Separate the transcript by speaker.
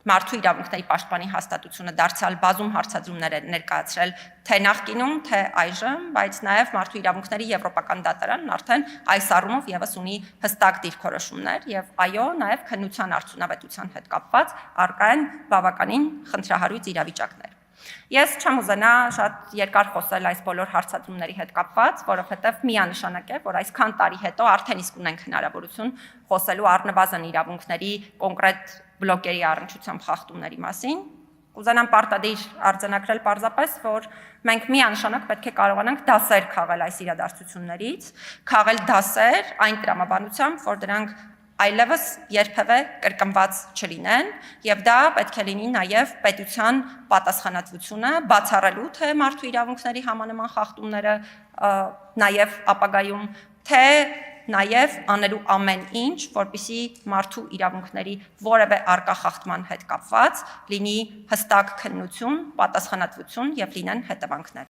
Speaker 1: Մարդու իրավունքների պաշտպանի հաստատությունը դարձյալ բազում հարցադրումներ է ներկայացրել թե նախկինում, թե այժմ, բայց նաև մարդու իրավունքների եվրոպական դատարանն արդեն այս առումով եւս ունի հստակ դիրքորոշումներ եւ այո, նաև քննության արդյունավետության հետ կապված առկա են բավականին խնդրահարույց իրավիճակներ։ Ես չեմ ուզենա շատ երկար խոսել այս բոլոր հարցադրումների հետ կապված, որովհետև միանշանակ է, որ այսքան տարի հետո արդեն իսկ ունենք հնարավորություն խոսելու առնվազն իրավունքների կոնկրետ բլոկերի առնչությամբ խախտումների մասին։ Կուզենամ պարտադիր արձանագրել պարզապես, որ մենք միանշանակ պետք է կարողանանք դասեր քաղել այս իրադարձություններից, քաղել դասեր այն տրամաբանությամբ, որ դրանք այլևս երբևէ կրկնված չլինեն, եւ դա պետք է լինի նաեւ պետության պատասխանատվությունը բացառելու թե մարդու իրավունքների համանման խախտումները նաեւ ապագայում, թե նաեւ անելու ամեն ինչ, որպեսզի մարդու իրավունքների որևէ առկա խախտման հետ կապված լինի հստակ քննություն, պատասխանատվություն եւ լինեն հետևանքներ։